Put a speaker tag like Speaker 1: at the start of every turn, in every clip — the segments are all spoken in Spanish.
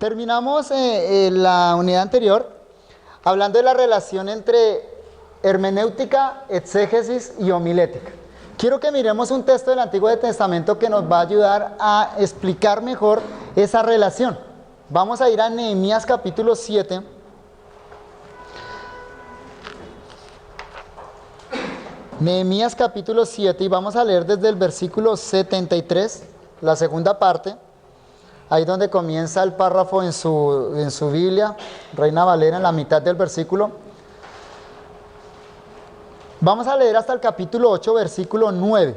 Speaker 1: Terminamos la unidad anterior hablando de la relación entre hermenéutica, exégesis y homilética. Quiero que miremos un texto del Antiguo Testamento que nos va a ayudar a explicar mejor esa relación. Vamos a ir a Nehemías capítulo 7. Nehemías capítulo 7 y vamos a leer desde el versículo 73, la segunda parte. Ahí donde comienza el párrafo en su Biblia, Reina Valera, en la mitad del versículo. Vamos a leer hasta el capítulo 8, versículo 9.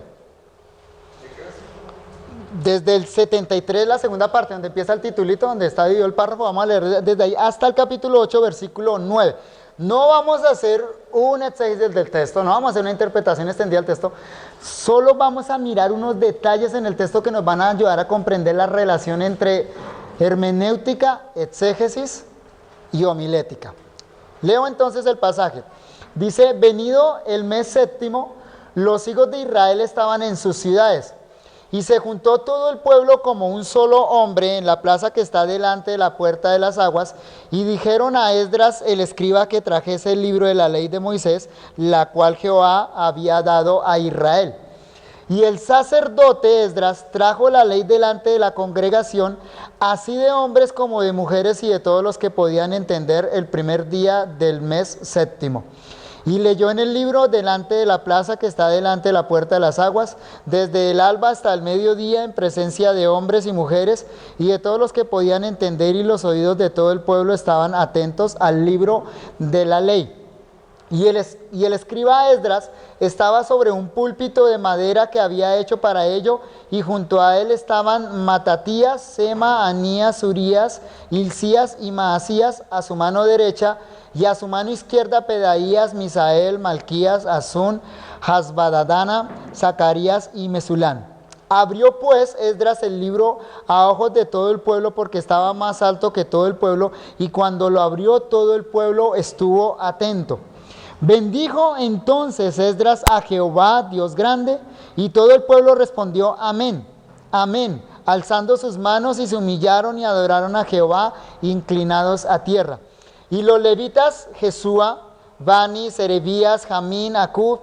Speaker 1: Desde el 73, la segunda parte, donde empieza el titulito, donde está dividido el párrafo, vamos a leer desde ahí hasta el capítulo 8, versículo 9. No vamos a hacer un exégesis del texto, no vamos a hacer una interpretación extendida del texto, solo vamos a mirar unos detalles en el texto que nos van a ayudar a comprender la relación entre hermenéutica, exégesis y homilética. Leo entonces el pasaje. Dice: venido el mes séptimo, los hijos de Israel estaban en sus ciudades. Y se juntó todo el pueblo como un solo hombre en la plaza que está delante de la puerta de las aguas, y dijeron a Esdras el escriba que trajese el libro de la ley de Moisés, la cual Jehová había dado a Israel. Y el sacerdote Esdras trajo la ley delante de la congregación, así de hombres como de mujeres y de todos los que podían entender, el primer día del mes séptimo. Y leyó en el libro delante de la plaza que está delante de la puerta de las aguas, desde el alba hasta el mediodía, en presencia de hombres y mujeres y de todos los que podían entender, y los oídos de todo el pueblo estaban atentos al libro de la ley. Y el escriba Esdras estaba sobre un púlpito de madera que había hecho para ello, y junto a él estaban Matatías, Sema, Anías, Urías, Hilcías y Maasías a su mano derecha, y a su mano izquierda Pedaías, Misael, Malquías, Azún, Hasbadadana, Zacarías y Mesulán. Abrió pues Esdras el libro a ojos de todo el pueblo, porque estaba más alto que todo el pueblo, y cuando lo abrió todo el pueblo estuvo atento. Bendijo entonces Esdras a Jehová, Dios grande, y todo el pueblo respondió amén, amén, alzando sus manos, y se humillaron y adoraron a Jehová, inclinados a tierra. Y los levitas, Jesúa, Bani, Serebías, Jamín, Acub,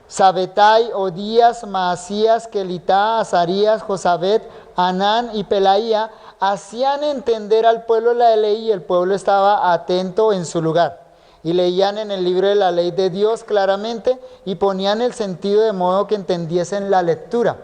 Speaker 1: Sabetai, Odías, Maasías, Kelitá, Azarías, Josabet, Anán y Pelaía, hacían entender al pueblo la ley, y el pueblo estaba atento en su lugar. Y leían en el libro de la ley de Dios claramente, y ponían el sentido de modo que entendiesen la lectura.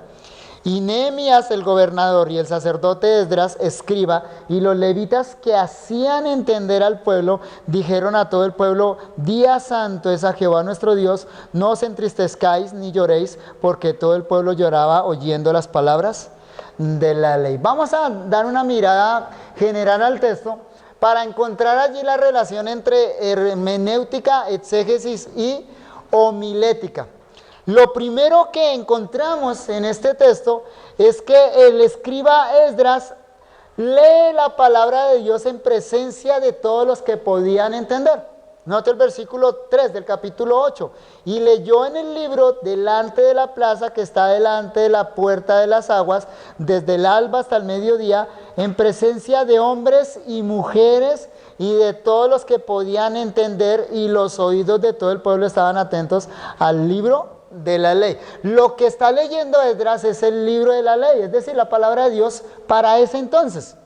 Speaker 1: Y Nehemías el gobernador y el sacerdote Esdras escriba y los levitas que hacían entender al pueblo dijeron a todo el pueblo: día santo es a Jehová nuestro Dios, no os entristezcáis ni lloréis, porque todo el pueblo lloraba oyendo las palabras de la ley. Vamos a dar una mirada general al texto para encontrar allí la relación entre hermenéutica, exégesis y homilética. Lo primero que encontramos en este texto es que el escriba Esdras lee la palabra de Dios en presencia de todos los que podían entender. Note el versículo 3 del capítulo 8. Y leyó en el libro delante de la plaza que está delante de la puerta de las aguas, desde el alba hasta el mediodía, en presencia de hombres y mujeres y de todos los que podían entender, y los oídos de todo el pueblo estaban atentos al libro de la ley. Lo que está leyendo Esdras es el libro de la ley, es decir, la palabra de Dios para ese entonces,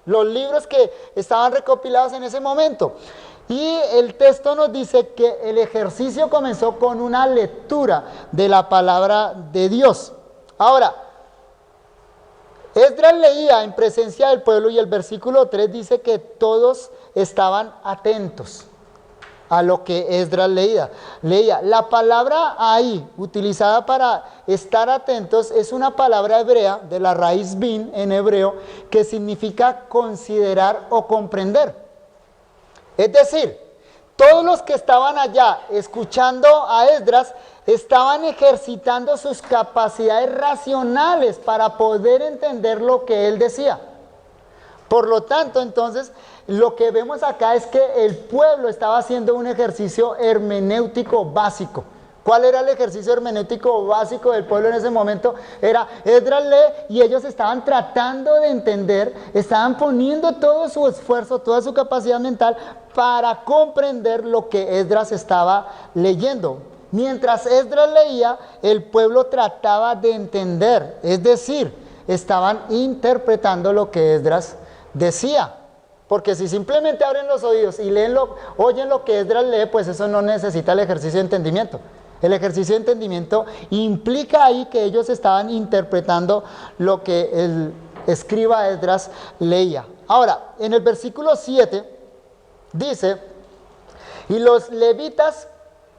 Speaker 1: los libros que estaban recopilados en ese momento. Y el texto nos dice que el ejercicio comenzó con una lectura de la palabra de Dios. Ahora, Esdras leía en presencia del pueblo, y el versículo 3 dice que todos estaban atentos a lo que Esdras leía. La palabra ahí, utilizada para estar atentos, es una palabra hebrea, de la raíz bin en hebreo, que significa considerar o comprender. Es decir, todos los que estaban allá escuchando a Esdras estaban ejercitando sus capacidades racionales para poder entender lo que él decía. Por lo tanto, entonces, lo que vemos acá es que el pueblo estaba haciendo un ejercicio hermenéutico básico. ¿Cuál era el ejercicio hermenéutico básico del pueblo en ese momento? Era Esdras lee y ellos estaban tratando de entender, estaban poniendo todo su esfuerzo, toda su capacidad mental para comprender lo que Esdras estaba leyendo. Mientras Esdras leía, el pueblo trataba de entender, es decir, estaban interpretando lo que Esdras decía. Porque si simplemente abren los oídos y oyen lo que Esdras lee, pues eso no necesita el ejercicio de entendimiento. El ejercicio de entendimiento implica ahí que ellos estaban interpretando lo que el escriba Esdras leía. Ahora, en el versículo 7 dice, y los levitas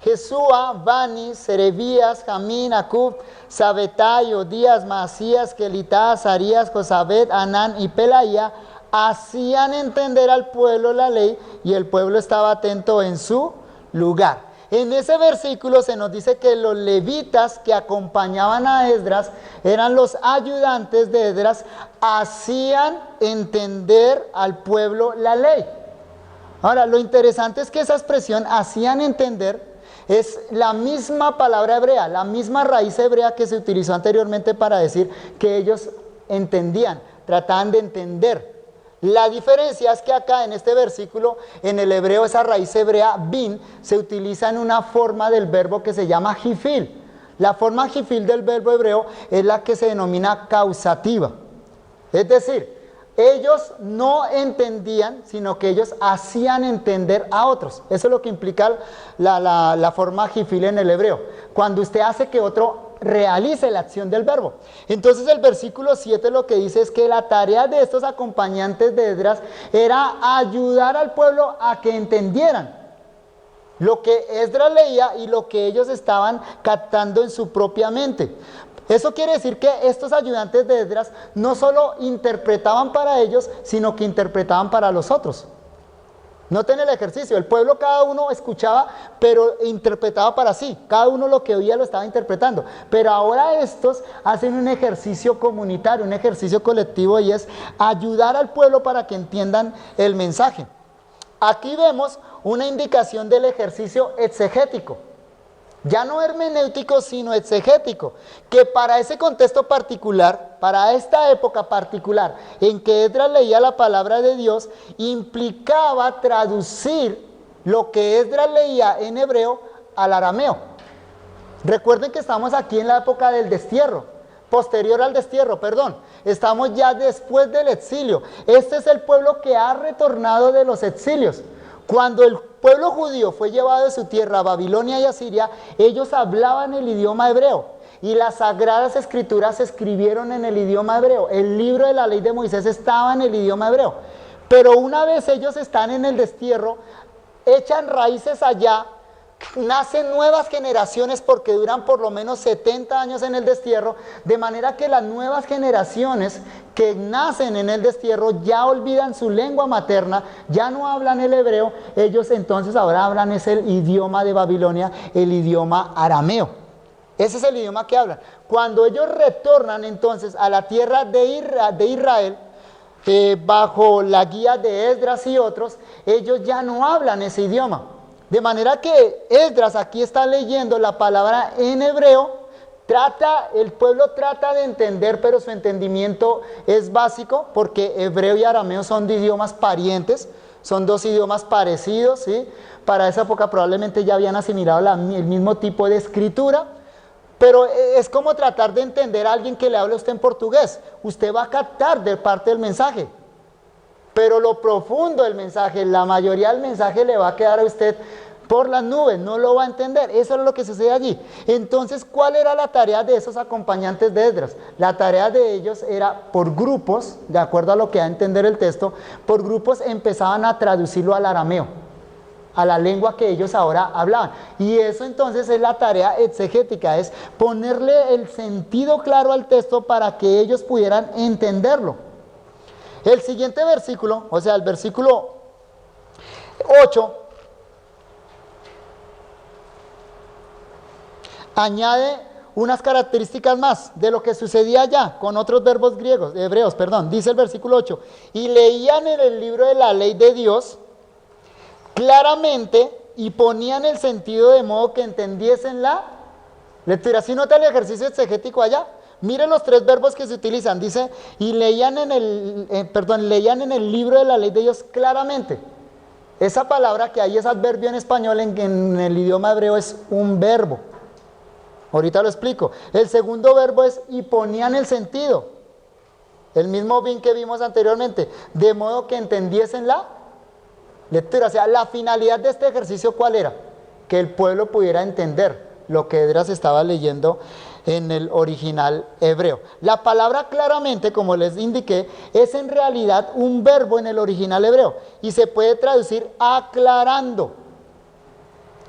Speaker 1: Jesúa, Bani, Serebías, Jamín, Acub, Sabetai, Odías, Masías, Kelitá, Azarías, Josabet, Anán y Pelaía hacían entender al pueblo la ley y el pueblo estaba atento en su lugar. En ese versículo se nos dice que los levitas que acompañaban a Esdras, eran los ayudantes de Esdras, hacían entender al pueblo la ley. Ahora, lo interesante es que esa expresión, hacían entender, es la misma palabra hebrea, la misma raíz hebrea que se utilizó anteriormente para decir que ellos entendían, trataban de entender. La diferencia es que acá en este versículo, en el hebreo, esa raíz hebrea, bin, se utiliza en una forma del verbo que se llama jifil. La forma jifil del verbo hebreo es la que se denomina causativa. Es decir, ellos no entendían, sino que ellos hacían entender a otros. Eso es lo que implica la forma jifil en el hebreo. Cuando usted hace que otro realice la acción del verbo. Entonces el versículo 7 lo que dice es que la tarea de estos acompañantes de Esdras era ayudar al pueblo a que entendieran lo que Esdras leía y lo que ellos estaban captando en su propia mente. Eso quiere decir que estos ayudantes de Esdras no solo interpretaban para ellos, sino que interpretaban para los otros. Noten el ejercicio, el pueblo cada uno escuchaba, pero interpretaba para sí. Cada uno lo que oía lo estaba interpretando. Pero ahora estos hacen un ejercicio comunitario, un ejercicio colectivo, y es ayudar al pueblo para que entiendan el mensaje. Aquí vemos una indicación del ejercicio exegético. Ya no hermenéutico, sino exegético, que para ese contexto particular, para esta época particular en que Esdras leía la palabra de Dios, implicaba traducir lo que Esdras leía en hebreo al arameo. Recuerden que estamos aquí en la época del destierro, posterior al destierro, perdón. Estamos ya después del exilio. Este es el pueblo que ha retornado de los exilios. Cuando el pueblo judío fue llevado de su tierra a Babilonia y a Siria, ellos hablaban el idioma hebreo y las sagradas escrituras se escribieron en el idioma hebreo. El libro de la ley de Moisés estaba en el idioma hebreo. Pero una vez ellos están en el destierro, echan raíces allá, nacen nuevas generaciones porque duran por lo menos 70 años en el destierro, de manera que las nuevas generaciones que nacen en el destierro ya olvidan su lengua materna, ya no hablan el hebreo, ellos entonces ahora hablan es el idioma de Babilonia, el idioma arameo. Ese es el idioma que hablan. Cuando ellos retornan entonces a la tierra de Israel, bajo la guía de Esdras y otros, ellos ya no hablan ese idioma. De manera que Esdras aquí está leyendo la palabra en hebreo, el pueblo trata de entender, pero su entendimiento es básico, porque hebreo y arameo son de idiomas parientes, son dos idiomas parecidos, ¿sí? Para esa época probablemente ya habían asimilado el mismo tipo de escritura, pero es como tratar de entender a alguien que le hable a usted en portugués. Usted va a captar de parte del mensaje, pero lo profundo del mensaje, la mayoría del mensaje le va a quedar a usted por las nubes, no lo va a entender. Eso es lo que sucede allí. Entonces, ¿cuál era la tarea de esos acompañantes de Esdras? La tarea de ellos era por grupos, de acuerdo a lo que da a entender el texto, por grupos empezaban a traducirlo al arameo, a la lengua que ellos ahora hablaban. Y eso entonces es la tarea exegética, es ponerle el sentido claro al texto para que ellos pudieran entenderlo. El siguiente versículo, o sea, el versículo 8, añade unas características más de lo que sucedía allá con otros verbos hebreos. Dice el versículo 8, y leían en el libro de la ley de Dios claramente y ponían el sentido de modo que entendiesen la lectura. Si nota el ejercicio exegético allá, miren los 3 verbos que se utilizan. Dice, y leían en el libro de la ley de Dios claramente. Esa palabra que ahí es adverbio en español, en el idioma hebreo es un verbo. Ahorita lo explico. El segundo verbo es y ponían el sentido. El mismo bin que vimos anteriormente. De modo que entendiesen la lectura. O sea, la finalidad de este ejercicio, ¿cuál era? Que el pueblo pudiera entender lo que Esdras estaba leyendo en el original hebreo. La palabra claramente, como les indiqué, es en realidad un verbo en el original hebreo y se puede traducir aclarando.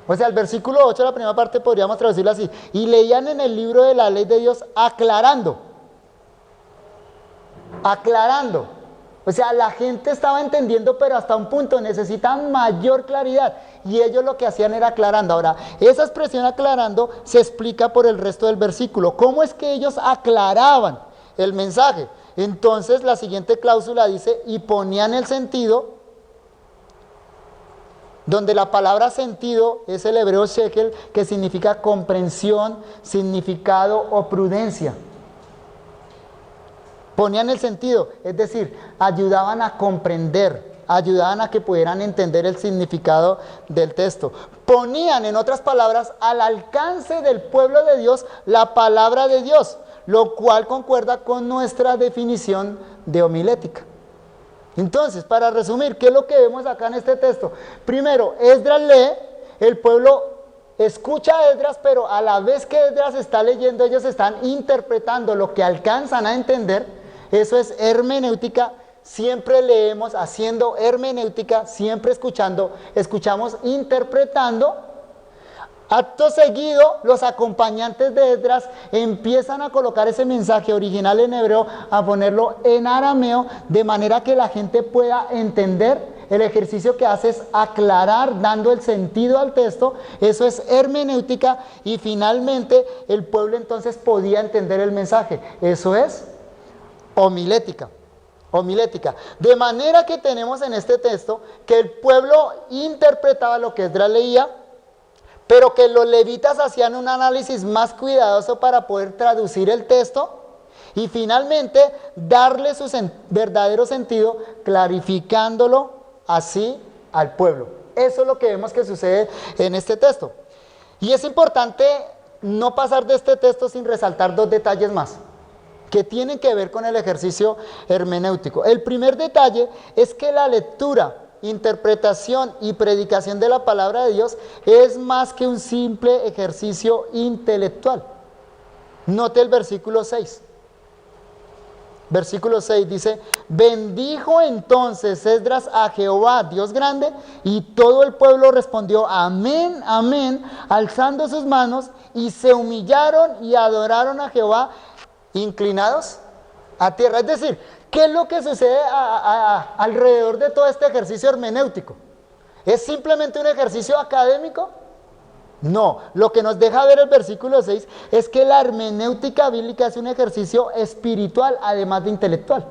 Speaker 1: O sea, el versículo 8, la primera parte, podríamos traducirlo así. Y leían en el libro de la ley de Dios aclarando. Aclarando. O sea, la gente estaba entendiendo, pero hasta un punto necesitan mayor claridad. Y ellos lo que hacían era aclarando. Ahora, esa expresión aclarando se explica por el resto del versículo. ¿Cómo es que ellos aclaraban el mensaje? Entonces, la siguiente cláusula dice, y ponían el sentido, donde la palabra sentido es el hebreo shekel, que significa comprensión, significado o prudencia. Ponían el sentido, es decir, ayudaban a comprender, ayudaban a que pudieran entender el significado del texto. Ponían, en otras palabras, al alcance del pueblo de Dios la palabra de Dios, lo cual concuerda con nuestra definición de homilética. Entonces, para resumir, ¿qué es lo que vemos acá en este texto? Primero, Esdras lee, el pueblo escucha a Esdras, pero a la vez que Esdras está leyendo, ellos están interpretando lo que alcanzan a entender. Eso es hermenéutica. Siempre leemos haciendo hermenéutica, siempre escuchamos interpretando. Acto seguido, los acompañantes de Esdras empiezan a colocar ese mensaje original en hebreo, a ponerlo en arameo, de manera que la gente pueda entender. El ejercicio que hace es aclarar, dando el sentido al texto. Eso es hermenéutica. Y finalmente, el pueblo entonces podía entender el mensaje. Eso es homilética. Homilética. De manera que tenemos en este texto que el pueblo interpretaba lo que Esdras leía, pero que los levitas hacían un análisis más cuidadoso para poder traducir el texto y finalmente darle su verdadero sentido, clarificándolo así al pueblo. Eso es lo que vemos que sucede en este texto. Y es importante no pasar de este texto sin resaltar 2 detalles más, que tienen que ver con el ejercicio hermenéutico. El primer detalle es que la lectura, interpretación y predicación de la palabra de Dios es más que un simple ejercicio intelectual. Note el versículo 6. Versículo 6 dice, bendijo entonces Esdras a Jehová, Dios grande, y todo el pueblo respondió, amén, amén, alzando sus manos, y se humillaron y adoraron a Jehová, inclinados a tierra. Es decir, ¿qué es lo que sucede alrededor de todo este ejercicio hermenéutico? ¿Es simplemente un ejercicio académico? No, lo que nos deja ver el versículo 6 es que la hermenéutica bíblica es un ejercicio espiritual, además de intelectual.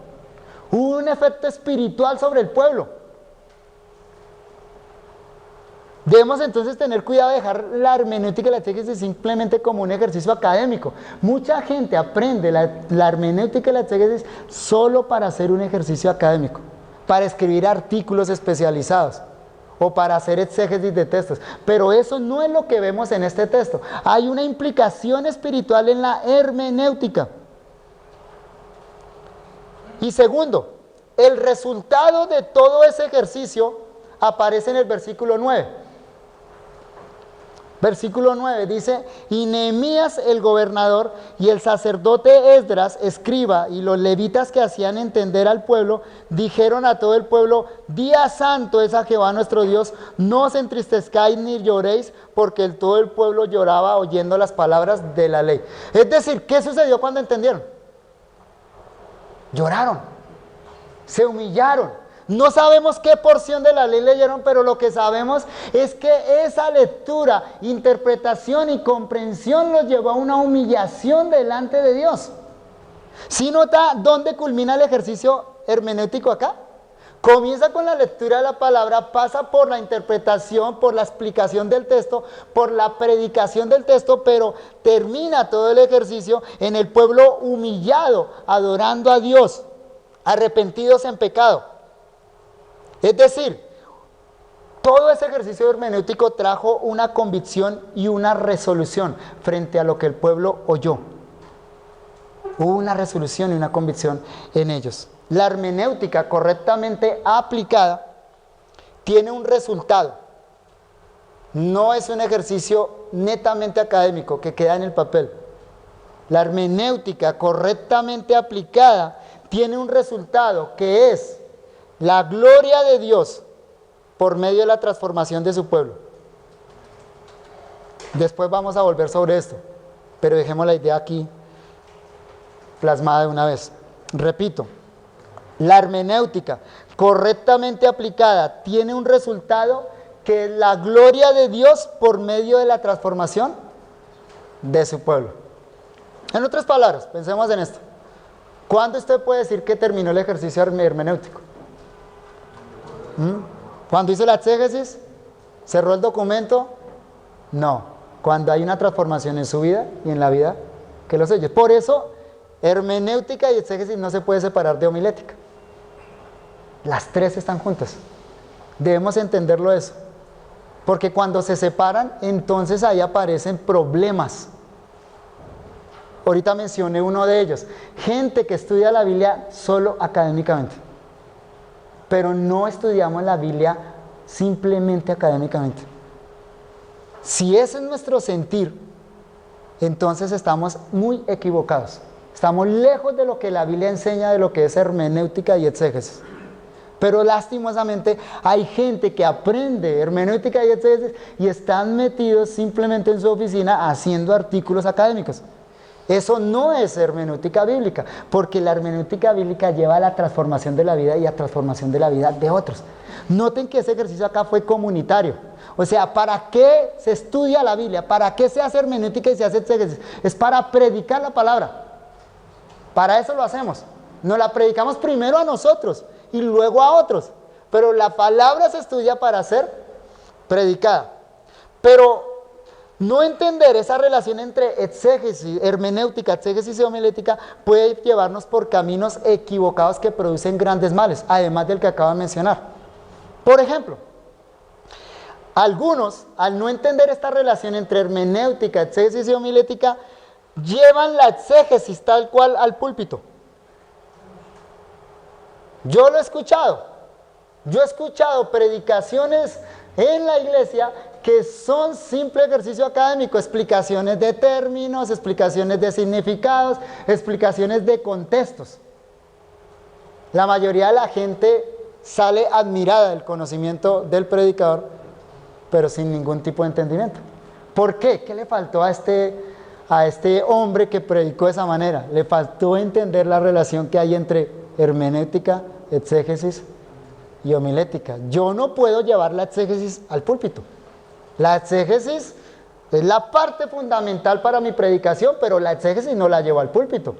Speaker 1: Hubo un efecto espiritual sobre el pueblo. Debemos entonces tener cuidado de dejar la hermenéutica y la exégesis simplemente como un ejercicio académico. Mucha gente aprende la hermenéutica y la exégesis solo para hacer un ejercicio académico, para escribir artículos especializados o para hacer exégesis de textos. Pero eso no es lo que vemos en este texto. Hay una implicación espiritual en la hermenéutica. Y segundo, el resultado de todo ese ejercicio aparece en el versículo 9. Versículo 9 dice, y Nehemías el gobernador y el sacerdote Esdras, escriba, y los levitas que hacían entender al pueblo, dijeron a todo el pueblo, día santo es a Jehová nuestro Dios, no os entristezcáis ni lloréis, porque todo el pueblo lloraba oyendo las palabras de la ley. Es decir, ¿qué sucedió cuando entendieron? Lloraron, se humillaron. No sabemos qué porción de la ley leyeron, pero lo que sabemos es que esa lectura, interpretación y comprensión los llevó a una humillación delante de Dios. ¿Sí nota dónde culmina el ejercicio hermenéutico acá? Comienza con la lectura de la palabra, pasa por la interpretación, por la explicación del texto, por la predicación del texto, pero termina todo el ejercicio en el pueblo humillado, adorando a Dios, arrepentidos en pecado. Es decir, todo ese ejercicio hermenéutico trajo una convicción y una resolución frente a lo que el pueblo oyó. Hubo una resolución y una convicción en ellos. La hermenéutica correctamente aplicada tiene un resultado. No es un ejercicio netamente académico que queda en el papel. La hermenéutica correctamente aplicada tiene un resultado que es la gloria de Dios por medio de la transformación de su pueblo. Después vamos a volver sobre esto, pero dejemos la idea aquí plasmada de una vez. Repito, la hermenéutica correctamente aplicada tiene un resultado que es la gloria de Dios por medio de la transformación de su pueblo. En otras palabras, pensemos en esto. ¿Cuándo usted puede decir que terminó el ejercicio hermenéutico? ¿Cuando hizo la exégesis? ¿Cerró el documento? No. Cuando hay una transformación en su vida y en la vida que los oye. Por eso, hermenéutica y exégesis no se puede separar de homilética. Las tres están juntas. Debemos entenderlo eso. Porque cuando se separan, entonces ahí aparecen problemas. Ahorita mencioné uno de ellos. Gente que estudia la Biblia solo académicamente. Pero no estudiamos la Biblia simplemente académicamente. Si ese es nuestro sentir, entonces estamos muy equivocados. Estamos lejos de lo que la Biblia enseña de lo que es hermenéutica y exégesis. Pero lastimosamente hay gente que aprende hermenéutica y exégesis y están metidos simplemente en su oficina haciendo artículos académicos. Eso no es hermenéutica bíblica, porque la hermenéutica bíblica lleva a la transformación de la vida y a transformación de la vida de otros. Noten que ese ejercicio acá fue comunitario. O sea, ¿para qué se estudia la Biblia? ¿Para qué se hace hermenéutica y se hace exégesis? Es para predicar la palabra. Para eso lo hacemos. Nos la predicamos primero a nosotros y luego a otros. Pero la palabra se estudia para ser predicada. Pero no entender esa relación entre exégesis, hermenéutica, exégesis y homilética puede llevarnos por caminos equivocados que producen grandes males, además del que acabo de mencionar. Por ejemplo, algunos, al no entender esta relación entre hermenéutica, exégesis y homilética, llevan la exégesis tal cual al púlpito. Yo lo he escuchado. Yo he escuchado predicaciones en la iglesia que son simple ejercicio académico, explicaciones de términos, explicaciones de significados, explicaciones de contextos. La mayoría de la gente sale admirada del conocimiento del predicador, pero sin ningún tipo de entendimiento. ¿Por qué? ¿Qué le faltó a este hombre que predicó de esa manera? Le faltó entender la relación que hay entre hermenéutica, exégesis y homilética. Yo no puedo llevar la exégesis al púlpito. La exégesis es la parte fundamental para mi predicación, pero la exégesis no la llevo al púlpito.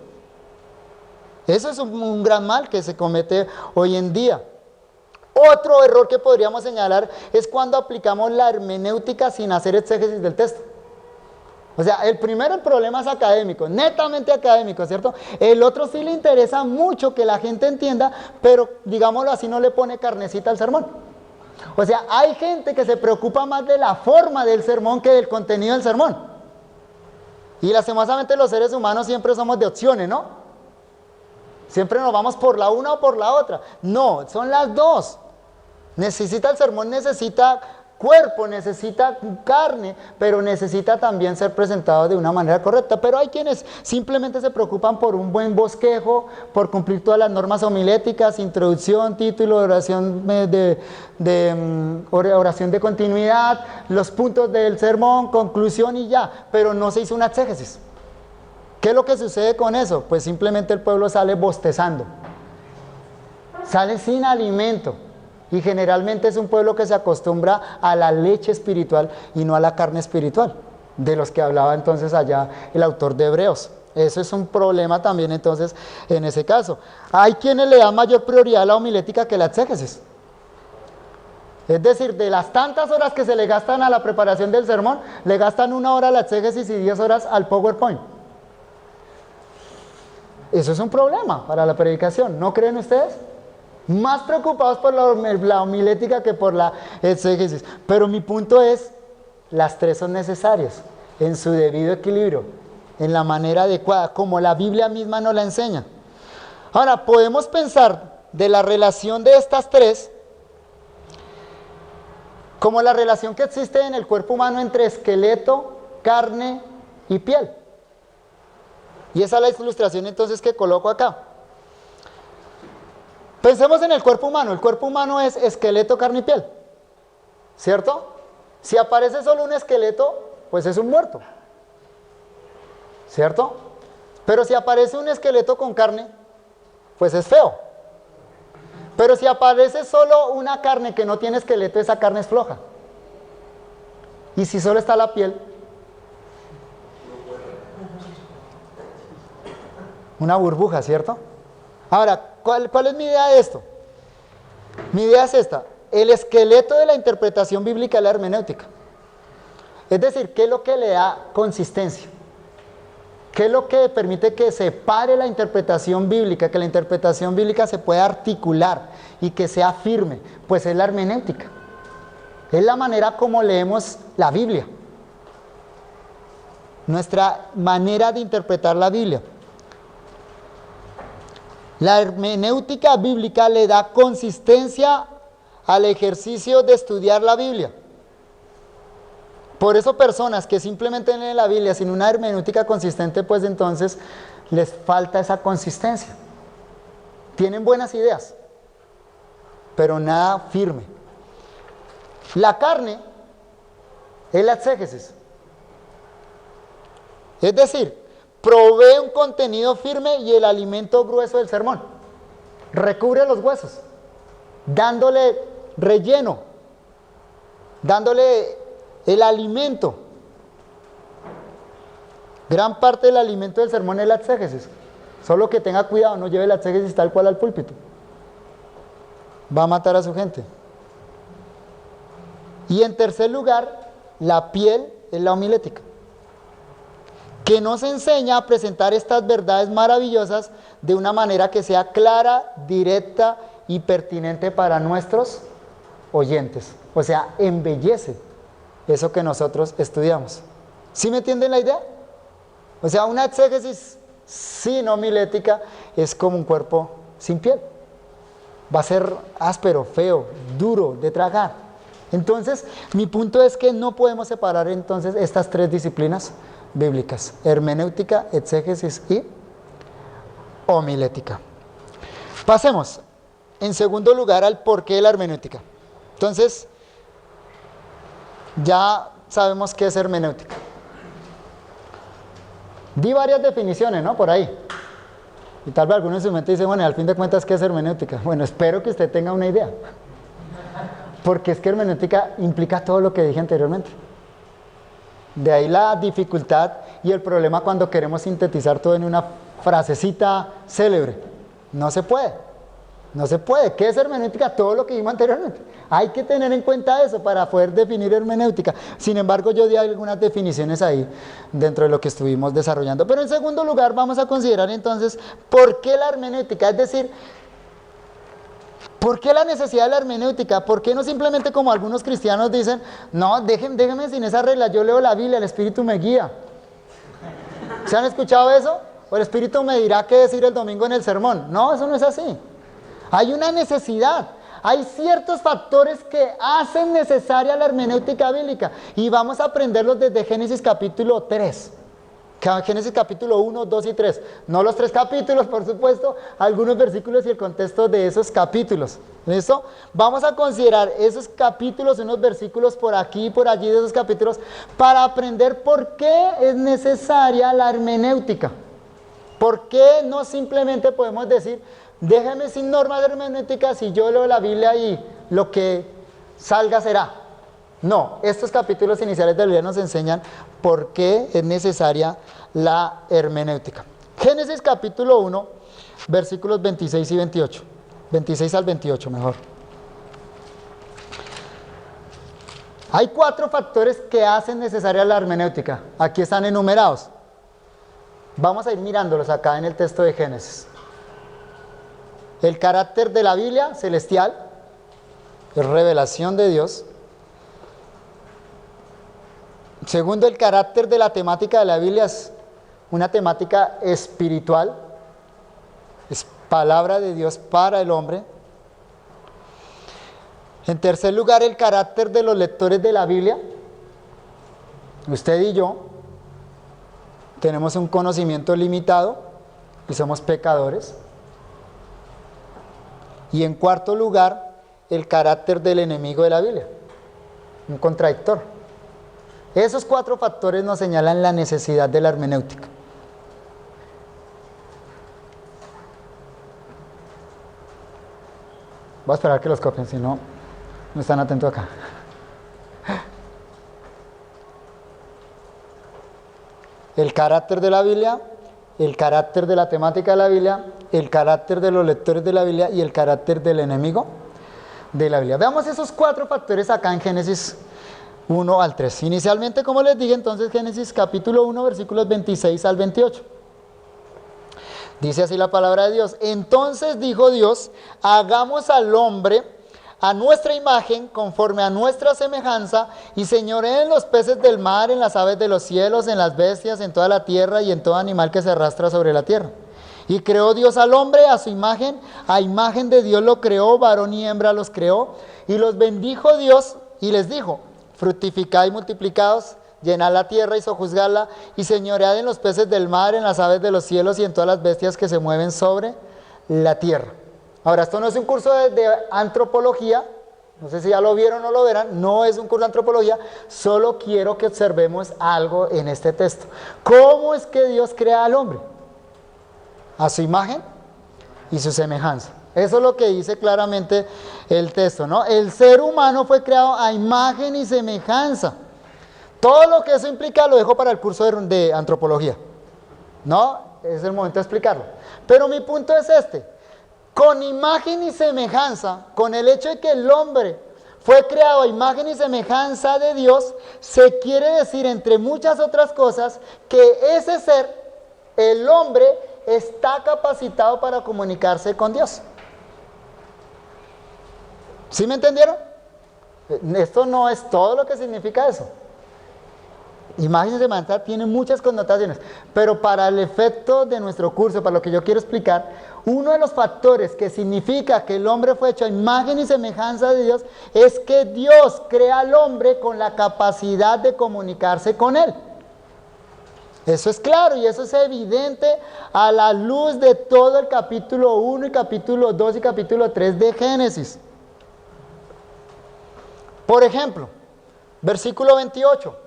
Speaker 1: Eso es un gran mal que se comete hoy en día. Otro error que podríamos señalar es cuando aplicamos la hermenéutica sin hacer exégesis del texto. O sea, el problema es académico, netamente académico, ¿cierto? El otro sí le interesa mucho que la gente entienda, pero digámoslo así, no le pone carnecita al sermón. O sea, hay gente que se preocupa más de la forma del sermón que del contenido del sermón. Y lastimosamente los seres humanos siempre somos de opciones, ¿no? Siempre nos vamos por la una o por la otra. No, son las dos. El sermón necesita cuerpo, necesita carne, pero necesita también ser presentado de una manera correcta. Pero hay quienes simplemente se preocupan por un buen bosquejo, por cumplir todas las normas homiléticas, introducción, título, oración oración de continuidad, los puntos del sermón, conclusión y ya, pero no se hizo una exégesis. ¿Qué es lo que sucede con eso? Pues simplemente el pueblo sale bostezando, sale sin alimento. Y generalmente es un pueblo que se acostumbra a la leche espiritual y no a la carne espiritual, de los que hablaba entonces allá el autor de Hebreos. Eso es un problema también entonces en ese caso. Hay quienes le dan mayor prioridad a la homilética que la exégesis. Es decir, de las tantas horas que se le gastan a la preparación del sermón, le gastan 1 hora a la exégesis y 10 horas al PowerPoint. Eso es un problema para la predicación, ¿no creen ustedes? Más preocupados por la homilética que por la exégesis. Pero mi punto es, las tres son necesarias en su debido equilibrio, en la manera adecuada, como la Biblia misma nos la enseña. Ahora, podemos pensar de la relación de estas tres como la relación que existe en el cuerpo humano entre esqueleto, carne y piel. Y esa es la ilustración entonces que coloco acá. Pensemos en el cuerpo humano. El cuerpo humano es esqueleto, carne y piel, ¿cierto? Si aparece solo un esqueleto, pues es un muerto, ¿cierto? Pero si aparece un esqueleto con carne, pues es feo. Pero si aparece solo una carne que no tiene esqueleto, esa carne es floja. Y si solo está la piel, una burbuja, ¿cierto? Ahora, ¿cuál es mi idea de esto? Mi idea es esta: el esqueleto de la interpretación bíblica es la hermenéutica. Es decir, ¿qué es lo que le da consistencia? ¿Qué es lo que permite que se pare la interpretación bíblica, que la interpretación bíblica se pueda articular y que sea firme? Pues es la hermenéutica. Es la manera como leemos la Biblia. Nuestra manera de interpretar la Biblia. La hermenéutica bíblica le da consistencia al ejercicio de estudiar la Biblia. Por eso personas que simplemente leen la Biblia sin una hermenéutica consistente, pues entonces les falta esa consistencia. Tienen buenas ideas, pero nada firme. La carne es la exégesis. Es decir, provee un contenido firme y el alimento grueso del sermón. Recubre los huesos, dándole relleno, dándole el alimento. Gran parte del alimento del sermón es la exégesis. Solo que tenga cuidado, no lleve la exégesis tal cual al púlpito. Va a matar a su gente. Y en tercer lugar, la piel es la homilética, que nos enseña a presentar estas verdades maravillosas de una manera que sea clara, directa y pertinente para nuestros oyentes. O sea, embellece eso que nosotros estudiamos. ¿Sí me entienden la idea? O sea, una exégesis sin homilética es como un cuerpo sin piel. Va a ser áspero, feo, duro de tragar. Entonces, mi punto es que no podemos separar entonces estas tres disciplinas bíblicas: hermenéutica, exégesis y homilética. Pasemos, en segundo lugar, al porqué de la hermenéutica. Entonces, ya sabemos qué es hermenéutica. Di varias definiciones, ¿no? Por ahí. Y tal vez algunos en su mente dicen, bueno, al fin de cuentas, ¿qué es hermenéutica? Bueno, espero que usted tenga una idea. Porque es que hermenéutica implica todo lo que dije anteriormente. De ahí la dificultad y el problema cuando queremos sintetizar todo en una frasecita célebre. No se puede. No se puede. ¿Qué es hermenéutica? Todo lo que dijimos anteriormente. Hay que tener en cuenta eso para poder definir hermenéutica. Sin embargo, yo di algunas definiciones ahí dentro de lo que estuvimos desarrollando. Pero en segundo lugar, vamos a considerar entonces por qué la hermenéutica. Es decir, ¿por qué la necesidad de la hermenéutica? ¿Por qué no simplemente como algunos cristianos dicen, no, déjenme sin esa regla, yo leo la Biblia, el Espíritu me guía? ¿Se han escuchado eso? O el Espíritu me dirá qué decir el domingo en el sermón. No, eso no es así. Hay una necesidad. Hay ciertos factores que hacen necesaria la hermenéutica bíblica. Y vamos a aprenderlos desde Génesis capítulo 3. Génesis capítulo 1, 2 y 3. No los 3 capítulos, por supuesto, algunos versículos y el contexto de esos capítulos. ¿Listo? Vamos a considerar esos capítulos, unos versículos por aquí y por allí de esos capítulos, para aprender por qué es necesaria la hermenéutica. ¿Por qué no simplemente podemos decir, déjeme sin normas hermenéuticas y yo leo la Biblia y lo que salga será? No, estos capítulos iniciales de la Biblia nos enseñan por qué es necesaria la hermenéutica. Génesis capítulo 1, versículos 26 y 28. 26 al 28 mejor. Hay 4 factores que hacen necesaria la hermenéutica. Aquí están enumerados. Vamos a ir mirándolos acá en el texto de Génesis. El carácter de la Biblia celestial, es revelación de Dios. Segundo, el carácter de la temática de la Biblia es una temática espiritual, es palabra de Dios para el hombre. En tercer lugar, el carácter de los lectores de la Biblia. Usted y yo tenemos un conocimiento limitado y somos pecadores. Y en cuarto lugar, el carácter del enemigo de la Biblia, un contradictor. Esos 4 factores nos señalan la necesidad de la hermenéutica. Voy a esperar que los copien, si no, no están atentos acá. El carácter de la Biblia, el carácter de la temática de la Biblia, el carácter de los lectores de la Biblia y el carácter del enemigo de la Biblia. Veamos esos 4 factores acá en Génesis 1 al 3. Inicialmente, como les dije, entonces Génesis capítulo 1, versículos 26 al 28. Dice así la palabra de Dios. Entonces dijo Dios, hagamos al hombre a nuestra imagen, conforme a nuestra semejanza, y señoreen en los peces del mar, en las aves de los cielos, en las bestias, en toda la tierra y en todo animal que se arrastra sobre la tierra. Y creó Dios al hombre a su imagen, a imagen de Dios lo creó, varón y hembra los creó, y los bendijo Dios y les dijo, fructificad y multiplicaos, llenad la tierra y sojuzgadla, y señoread en los peces del mar, en las aves de los cielos y en todas las bestias que se mueven sobre la tierra. Ahora, esto no es un curso de antropología, no sé si ya lo vieron o no lo verán, no es un curso de antropología, solo quiero que observemos algo en este texto. ¿Cómo es que Dios crea al hombre? A su imagen y su semejanza. Eso es lo que dice claramente el texto, ¿no? El ser humano fue creado a imagen y semejanza. Todo lo que eso implica lo dejo para el curso de antropología, ¿no? Es el momento de explicarlo. Pero mi punto es este. Con imagen y semejanza, con el hecho de que el hombre fue creado a imagen y semejanza de Dios, se quiere decir, entre muchas otras cosas, que ese ser, el hombre, está capacitado para comunicarse con Dios. ¿Sí me entendieron? Esto no es todo lo que significa eso. Imagen y semejanza tiene muchas connotaciones, pero para el efecto de nuestro curso, para lo que yo quiero explicar, uno de los factores que significa que el hombre fue hecho a imagen y semejanza de Dios es que Dios crea al hombre con la capacidad de comunicarse con él. Eso es claro y eso es evidente a la luz de todo el capítulo 1 y capítulo 2 y capítulo 3 de Génesis. Por ejemplo, versículo 28.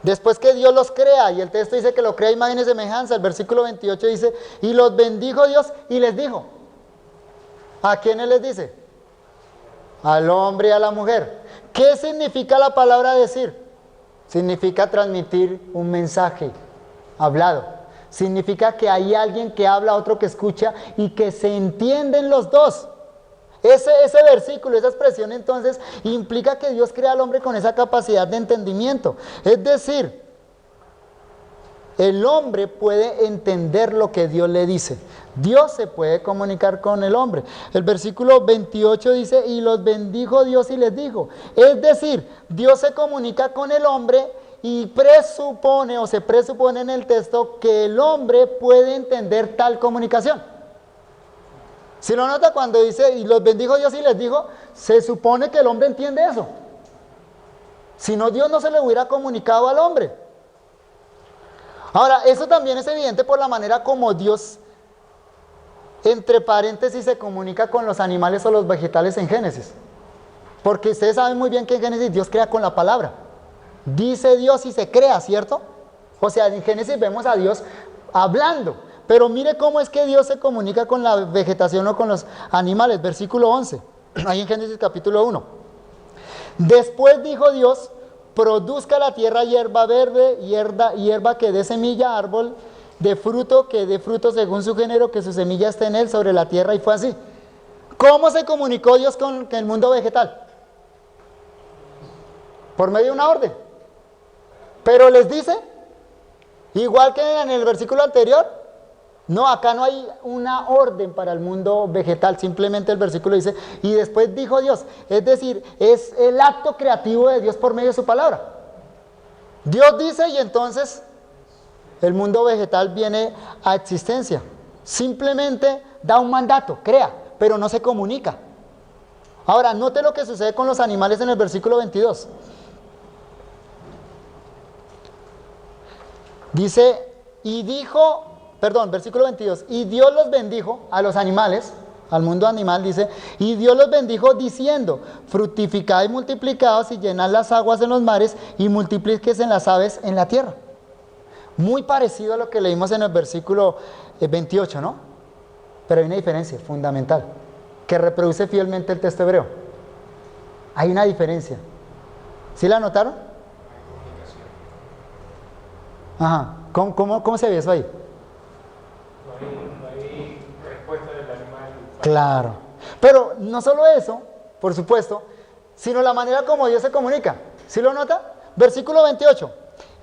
Speaker 1: Después que Dios los crea, y el texto dice que lo crea a imagen y semejanza, el versículo 28 dice, y los bendijo Dios y les dijo. ¿A quiénes les dice? Al hombre y a la mujer. ¿Qué significa la palabra decir? Significa transmitir un mensaje hablado. Significa que hay alguien que habla, otro que escucha y que se entienden los dos. Ese versículo, esa expresión entonces implica que Dios crea al hombre con esa capacidad de entendimiento. Es decir, el hombre puede entender lo que Dios le dice. Dios se puede comunicar con el hombre. El versículo 28 dice, y los bendijo Dios y les dijo. Es decir, Dios se comunica con el hombre y presupone o se presupone en el texto que el hombre puede entender tal comunicación. Si lo nota cuando dice, y los bendijo Dios y les dijo, se supone que el hombre entiende eso. Si no, Dios no se le hubiera comunicado al hombre. Ahora, eso también es evidente por la manera como Dios, entre paréntesis, se comunica con los animales o los vegetales en Génesis. Porque ustedes saben muy bien que en Génesis Dios crea con la palabra. Dice Dios y se crea, ¿cierto? O sea, en Génesis vemos a Dios hablando. Pero mire cómo es que Dios se comunica con la vegetación o con los animales. Versículo 11, ahí en Génesis capítulo 1. Después dijo Dios, produzca la tierra hierba verde, hierba que dé semilla, árbol de fruto que dé fruto según su género, que su semilla esté en él sobre la tierra, y fue así. ¿Cómo se comunicó Dios con el mundo vegetal? Por medio de una orden. Pero les dice, igual que en el versículo anterior, no, acá no hay una orden para el mundo vegetal, simplemente el versículo dice, y después dijo Dios, es decir, es el acto creativo de Dios por medio de su palabra. Dios dice y entonces el mundo vegetal viene a existencia. Simplemente da un mandato, crea, pero no se comunica. Ahora, note lo que sucede con los animales en el versículo 22. Dice, versículo 22, y Dios los bendijo a los animales, al mundo animal dice, y Dios los bendijo diciendo, fructificad y multiplicaos y llenad las aguas en los mares y multiplíquese en las aves en la tierra. Muy parecido a lo que leímos en el versículo 28, ¿no? Pero hay una diferencia fundamental, que reproduce fielmente el texto hebreo. Hay una diferencia. ¿Sí la notaron? Ajá. ¿Cómo se ve eso ahí?
Speaker 2: No hay respuesta del animal.
Speaker 1: Claro. Pero no solo eso, por supuesto, sino la manera como Dios se comunica. ¿Sí lo nota? Versículo 28.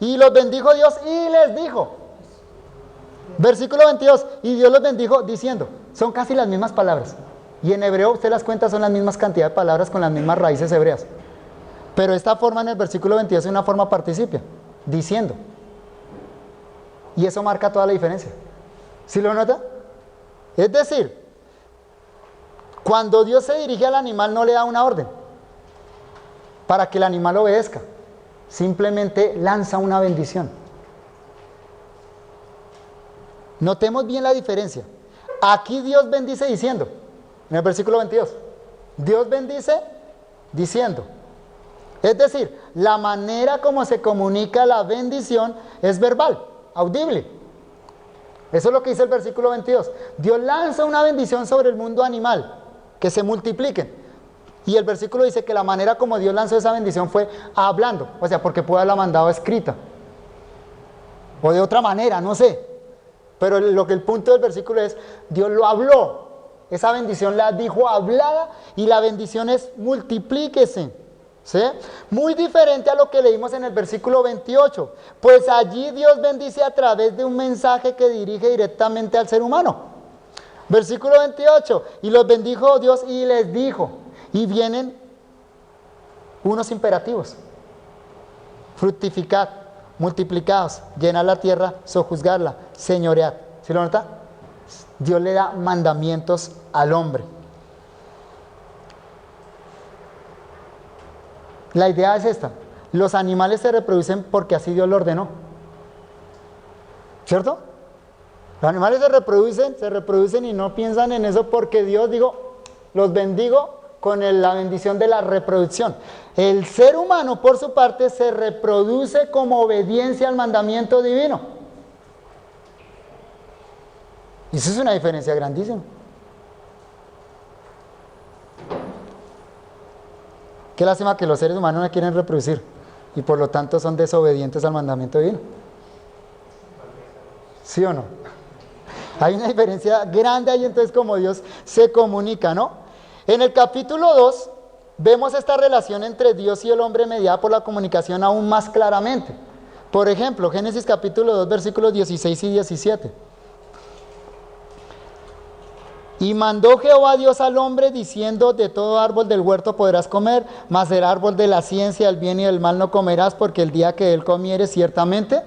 Speaker 1: Y los bendijo Dios y les dijo. Versículo 22. Y Dios los bendijo diciendo. Son casi las mismas palabras. Y en hebreo, usted las cuenta, son las mismas cantidad de palabras con las mismas raíces hebreas. Pero esta forma en el versículo 22 es una forma participia. Diciendo. Y eso marca toda la diferencia. ¿Sí lo nota? Es decir, cuando Dios se dirige al animal no le da una orden para que el animal obedezca. Simplemente lanza una bendición. Notemos bien la diferencia. Aquí Dios bendice diciendo, en el versículo 22. Dios bendice diciendo. Es decir, la manera como se comunica la bendición es verbal, audible. Eso es lo que dice el versículo 22. Dios lanza una bendición sobre el mundo animal, que se multipliquen. Y el versículo dice que la manera como Dios lanzó esa bendición fue hablando, o sea, porque pudo haberla mandado escrita. O de otra manera, no sé. Pero el punto del versículo es, Dios lo habló. Esa bendición la dijo hablada y la bendición es multiplíquese. ¿Sí? Muy diferente a lo que leímos en el versículo 28, pues allí Dios bendice a través de un mensaje que dirige directamente al ser humano. Versículo 28, y los bendijo Dios y les dijo, y vienen unos imperativos: fructificad, multiplicaos, llenad la tierra, sojuzgadla, señoread. ¿Sí lo nota? Dios le da mandamientos al hombre. La idea es esta: los animales se reproducen porque así Dios lo ordenó, ¿cierto? Los animales se reproducen y no piensan en eso porque Dios dijo, los bendigo con la bendición de la reproducción. El ser humano, por su parte, se reproduce como obediencia al mandamiento divino. Y eso es una diferencia grandísima. Qué lástima que los seres humanos no quieren reproducir y por lo tanto son desobedientes al mandamiento divino. ¿Sí o no? Hay una diferencia grande ahí entonces como Dios se comunica, ¿no? En el capítulo 2 vemos esta relación entre Dios y el hombre mediada por la comunicación aún más claramente. Por ejemplo, Génesis capítulo 2 versículos 16 y 17. Y mandó Jehová Dios al hombre diciendo, de todo árbol del huerto podrás comer, mas del árbol de la ciencia del bien y del mal no comerás, porque el día que él comieres ciertamente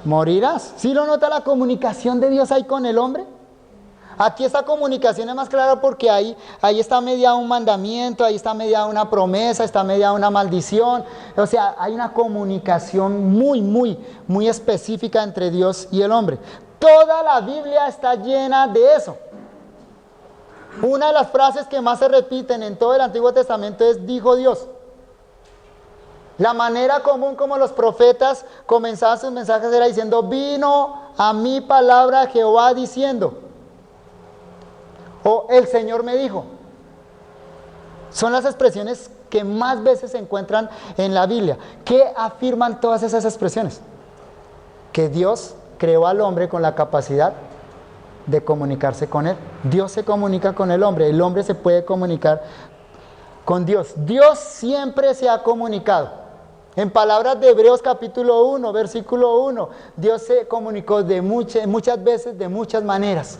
Speaker 1: morirás. ¿Sí lo nota la comunicación de Dios ahí con el hombre? Aquí esta comunicación es más clara porque ahí está mediado un mandamiento, ahí está mediada una promesa, está mediada una maldición. O sea, hay una comunicación muy específica entre Dios y el hombre. Toda la Biblia está llena de eso. Una de las frases que más se repiten en todo el Antiguo Testamento es dijo Dios. La manera común como los profetas comenzaban sus mensajes era diciendo, vino a mi palabra Jehová diciendo, o el Señor me dijo. Son las expresiones que más veces se encuentran en la Biblia. ¿Qué afirman todas esas expresiones? Que Dios creó al hombre con la capacidad de comunicarse con él. Dios se comunica con el hombre se puede comunicar con Dios. Dios siempre se ha comunicado. En palabras de Hebreos capítulo 1, versículo 1, Dios se comunicó muchas veces, de muchas maneras.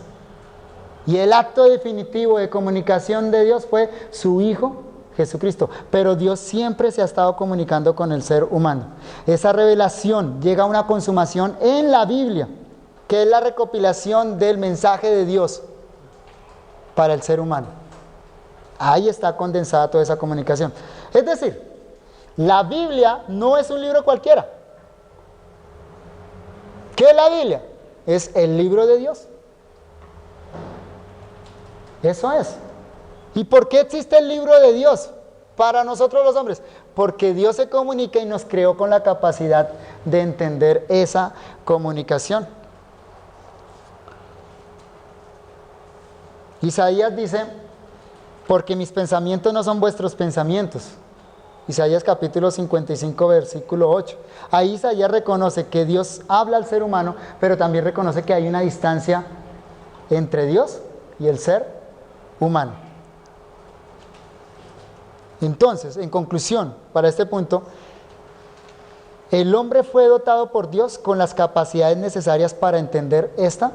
Speaker 1: Y el acto definitivo de comunicación de Dios fue su Hijo Jesucristo. Pero Dios siempre se ha estado comunicando con el ser humano. Esa revelación llega a una consumación en la Biblia, que es la recopilación del mensaje de Dios para el ser humano. Ahí está condensada toda esa comunicación. Es decir, la Biblia no es un libro cualquiera. ¿Qué es la Biblia? Es el libro de Dios. Eso es. ¿Y por qué existe el libro de Dios para nosotros los hombres? Porque Dios se comunica y nos creó con la capacidad de entender esa comunicación. Isaías dice, porque mis pensamientos no son vuestros pensamientos. Isaías capítulo 55, versículo 8. Ahí Isaías reconoce que Dios habla al ser humano, pero también reconoce que hay una distancia entre Dios y el ser humano. Entonces, en conclusión, para este punto, el hombre fue dotado por Dios con las capacidades necesarias para entender esta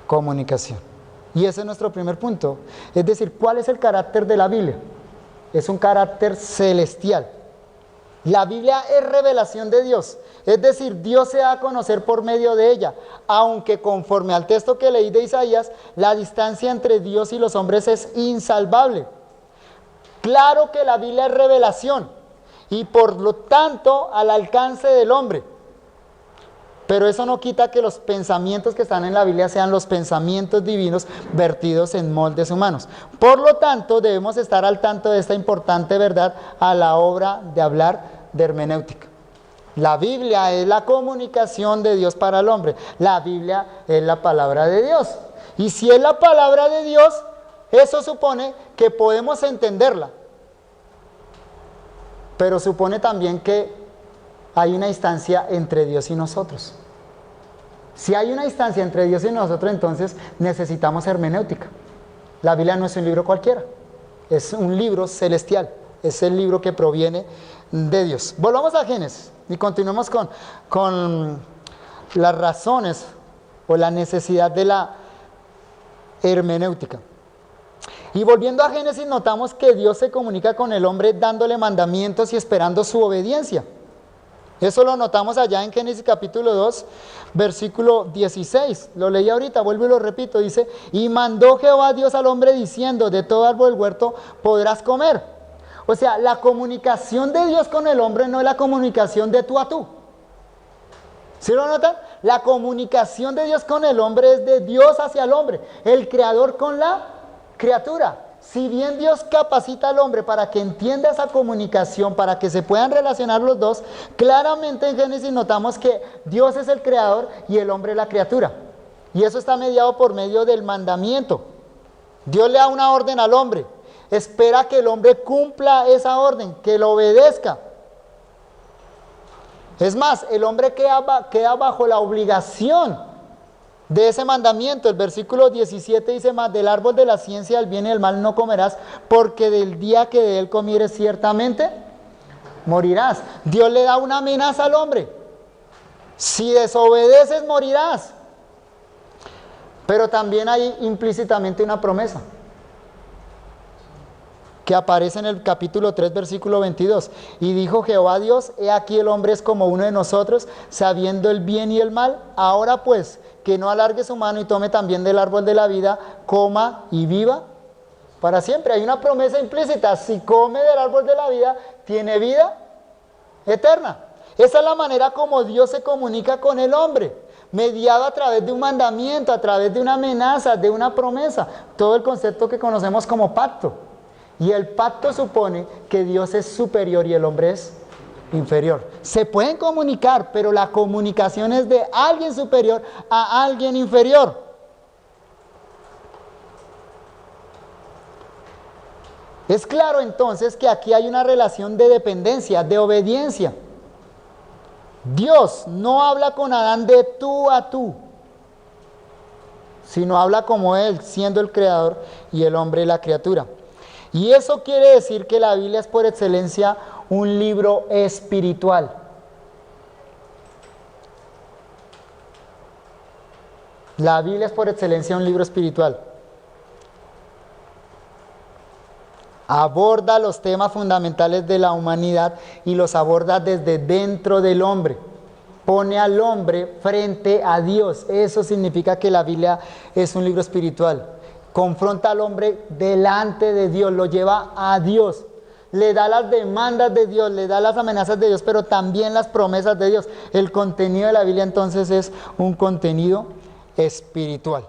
Speaker 1: comunicación. Y ese es nuestro primer punto. Es decir, ¿cuál es el carácter de la Biblia? Es un carácter celestial. La Biblia es revelación de Dios. Es decir, Dios se da a conocer por medio de ella. Aunque conforme al texto que leí de Isaías, la distancia entre Dios y los hombres es insalvable. Claro que la Biblia es revelación y por lo tanto al alcance del hombre. Pero eso no quita que los pensamientos que están en la Biblia sean los pensamientos divinos vertidos en moldes humanos. Por lo tanto, debemos estar al tanto de esta importante verdad a la hora de hablar de hermenéutica. La Biblia es la comunicación de Dios para el hombre. La Biblia es la palabra de Dios. Y si es la palabra de Dios, eso supone que podemos entenderla. Pero supone también que hay una distancia entre Dios y nosotros. Si hay una distancia entre Dios y nosotros, entonces necesitamos hermenéutica. La Biblia no es un libro cualquiera, es un libro celestial, es el libro que proviene de Dios. Volvamos a Génesis y continuemos con las razones o la necesidad de la hermenéutica. Y volviendo a Génesis, notamos que Dios se comunica con el hombre dándole mandamientos y esperando su obediencia. Eso lo notamos allá en Génesis capítulo 2, versículo 16. Lo leí ahorita, vuelvo y lo repito. Dice, y mandó Jehová Dios al hombre diciendo, de todo árbol del huerto podrás comer. O sea, la comunicación de Dios con el hombre no es la comunicación de tú a tú. ¿Sí lo notan? La comunicación de Dios con el hombre es de Dios hacia el hombre, el creador con la criatura. Si bien Dios capacita al hombre para que entienda esa comunicación, para que se puedan relacionar los dos, claramente en Génesis notamos que Dios es el creador y el hombre la criatura. Y eso está mediado por medio del mandamiento. Dios le da una orden al hombre, espera que el hombre cumpla esa orden, que lo obedezca. Es más, el hombre queda bajo la obligación de ese mandamiento. El versículo 17 dice, más del árbol de la ciencia del bien y del mal no comerás, porque del día que de él comieres ciertamente morirás. Dios le da una amenaza al hombre. Si desobedeces morirás. Pero también hay implícitamente una promesa que aparece en el capítulo 3, versículo 22. Y dijo Jehová Dios, he aquí el hombre es como uno de nosotros, sabiendo el bien y el mal. Ahora pues, que no alargue su mano y tome también del árbol de la vida, coma y viva para siempre. Hay una promesa implícita, si come del árbol de la vida, tiene vida eterna. Esa es la manera como Dios se comunica con el hombre, mediado a través de un mandamiento, a través de una amenaza, de una promesa, todo el concepto que conocemos como pacto. Y el pacto supone que Dios es superior y el hombre es inferior. Se pueden comunicar, pero la comunicación es de alguien superior a alguien inferior. Es claro entonces que aquí hay una relación de dependencia, de obediencia. Dios no habla con Adán de tú a tú, sino habla como Él, siendo el creador y el hombre la criatura. Y eso quiere decir que la Biblia es por excelencia un libro espiritual. La Biblia es por excelencia un libro espiritual. Aborda los temas fundamentales de la humanidad y los aborda desde dentro del hombre. Pone al hombre frente a Dios. Eso significa que la Biblia es un libro espiritual. Confronta al hombre delante de Dios, lo lleva a Dios. Le da las demandas de Dios, le da las amenazas de Dios, pero también las promesas de Dios. El contenido de la Biblia entonces es un contenido espiritual.